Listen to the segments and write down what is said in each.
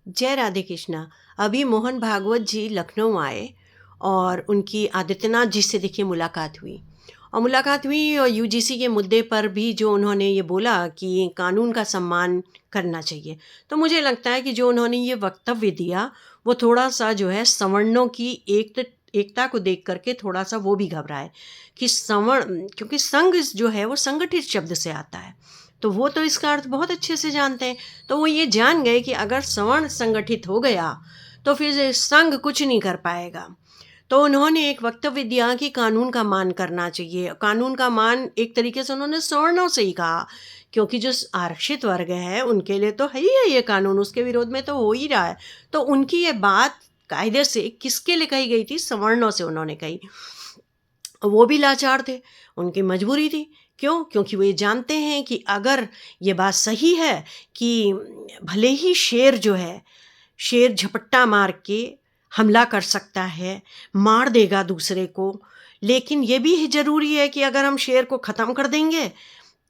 जय राधे कृष्णा। अभी मोहन भागवत जी लखनऊ आए और उनकी आदित्यनाथ जी से देखिए मुलाकात हुई और यूजीसी के मुद्दे पर भी जो उन्होंने ये बोला कि कानून का सम्मान करना चाहिए। तो मुझे लगता है कि जो उन्होंने ये वक्तव्य दिया वो थोड़ा सा जो है सवर्णों की एकता को देख करके थोड़ा सा वो भी घबराए कि सवर्ण, क्योंकि संघ जो है वो संगठित शब्द से आता है, तो वो तो इसका अर्थ बहुत अच्छे से जानते हैं। तो वो ये जान गए कि अगर सवर्ण संगठित हो गया तो फिर संघ कुछ नहीं कर पाएगा। तो उन्होंने एक वक्तव्य दिया कि कानून का मान करना चाहिए। कानून का मान एक तरीके से उन्होंने सवर्णों से ही कहा, क्योंकि जो आरक्षित वर्ग है उनके लिए तो है ही है ये कानून, उसके विरोध में तो हो ही रहा है। तो उनकी ये बात कायदे से किसके लिए कही गई थी? सवर्णों से उन्होंने कही। वो भी लाचार थे, उनकी मजबूरी थी। क्यों? क्योंकि वो ये जानते हैं कि अगर ये बात सही है कि भले ही शेर जो है, शेर झपट्टा मार के हमला कर सकता है, मार देगा दूसरे को, लेकिन ये भी ज़रूरी है कि अगर हम शेर को ख़त्म कर देंगे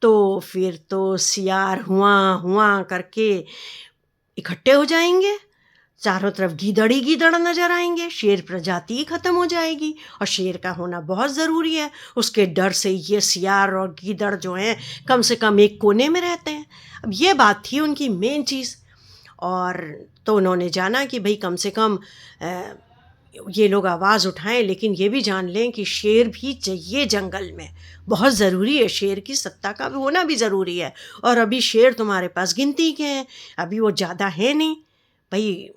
तो फिर तो सियार हुआ हुआ करके इकट्ठे हो जाएंगे, चारों तरफ गीदड़ ही गीदड़ नजर आएंगे, शेर प्रजाति ही खत्म हो जाएगी। और शेर का होना बहुत ज़रूरी है, उसके डर से ये सियार और गीदड़ जो हैं कम से कम एक कोने में रहते हैं। अब ये बात थी उनकी मेन चीज़। और तो उन्होंने जाना कि भाई कम से कम ये लोग आवाज़ उठाएं, लेकिन ये भी जान लें कि शेर भी चाहिए जंगल में, बहुत ज़रूरी है, शेर की सत्ता का भी होना भी ज़रूरी है। और अभी शेर तुम्हारे पास गिनती के हैं, अभी वो ज़्यादा है नहीं भाई।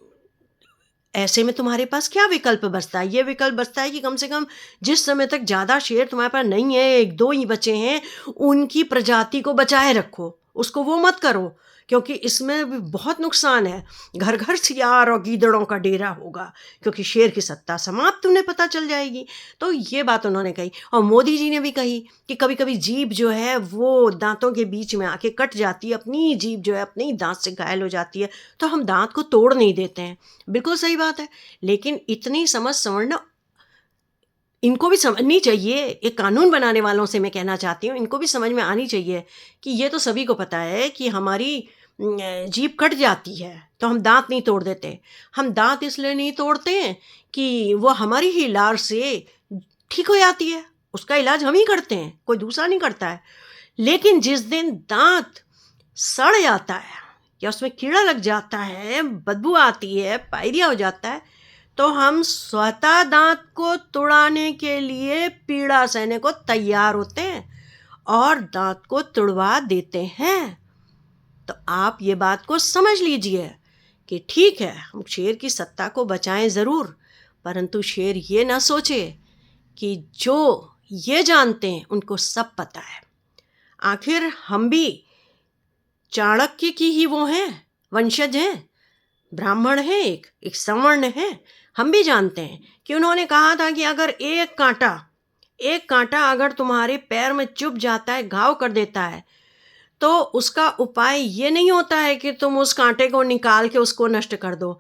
ऐसे में तुम्हारे पास क्या विकल्प बचता है? ये विकल्प बचता है कि कम से कम जिस समय तक ज़्यादा शेर तुम्हारे पास नहीं है, एक दो ही बचे हैं, उनकी प्रजाति को बचाए रखो, उसको वो मत करो, क्योंकि इसमें भी बहुत नुकसान है। घर घर सियार और गीदड़ों का डेरा होगा, क्योंकि शेर की सत्ता समाप्त उन्हें पता चल जाएगी। तो ये बात उन्होंने कही। और मोदी जी ने भी कही कि कभी कभी जीभ जो है वो दांतों के बीच में आके कट जाती है, अपनी जीभ जो है अपने ही दांत से घायल हो जाती है, तो हम दांत को तोड़ नहीं देते हैं। बिल्कुल सही बात है, लेकिन इतनी समझ संवरना इनको भी समझनी चाहिए। एक कानून बनाने वालों से मैं कहना चाहती हूँ, इनको भी समझ में आनी चाहिए कि ये तो सभी को पता है कि हमारी जीभ कट जाती है तो हम दांत नहीं तोड़ देते। हम दांत इसलिए नहीं तोड़ते हैं कि वो हमारी ही लार से ठीक हो जाती है, उसका इलाज हम ही करते हैं, कोई दूसरा नहीं करता है। लेकिन जिस दिन दांत सड़ जाता है या उसमें कीड़ा लग जाता है, बदबू आती है, पायरिया हो जाता है, तो हम स्वतः दांत को तुड़ाने के लिए पीड़ा सहने को तैयार होते हैं और दांत को तुड़वा देते हैं। तो आप ये बात को समझ लीजिए कि ठीक है, हम शेर की सत्ता को बचाएं ज़रूर, परंतु शेर ये ना सोचे कि जो ये जानते हैं उनको सब पता है। आखिर हम भी चाणक्य की ही वो हैं, वंशज हैं, ब्राह्मण है, एक सवर्ण है। हम भी जानते हैं कि उन्होंने कहा था कि अगर एक कांटा अगर तुम्हारे पैर में चुभ जाता है, घाव कर देता है, तो उसका उपाय ये नहीं होता है कि तुम उस कांटे को निकाल के उसको नष्ट कर दो।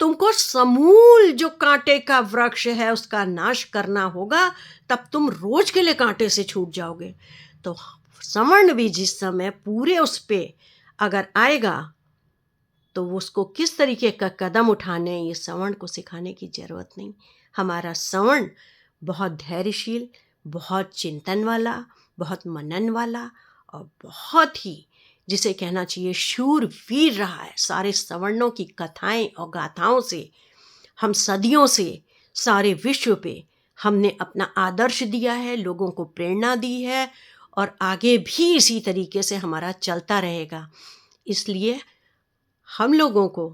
तुमको समूल जो कांटे का वृक्ष है उसका नाश करना होगा, तब तुम रोज के लिए कांटे से छूट जाओगे। तो सवर्ण भी जिस समय पूरे उस पे अगर आएगा तो उसको किस तरीके का कदम उठाने, ये सवर्ण को सिखाने की ज़रूरत नहीं। हमारा सवर्ण बहुत धैर्यशील, बहुत चिंतन वाला, बहुत मनन वाला और बहुत ही जिसे कहना चाहिए शूरवीर रहा है। सारे सवर्णों की कथाएं और गाथाओं से हम सदियों से सारे विश्व पे हमने अपना आदर्श दिया है, लोगों को प्रेरणा दी है, और आगे भी इसी तरीके से हमारा चलता रहेगा। इसलिए हम लोगों को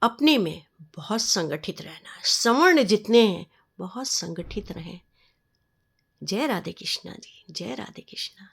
अपने में बहुत संगठित रहना है। सवर्ण जितने हैं बहुत संगठित रहें। जय राधे कृष्णा जी, जय राधे कृष्णा।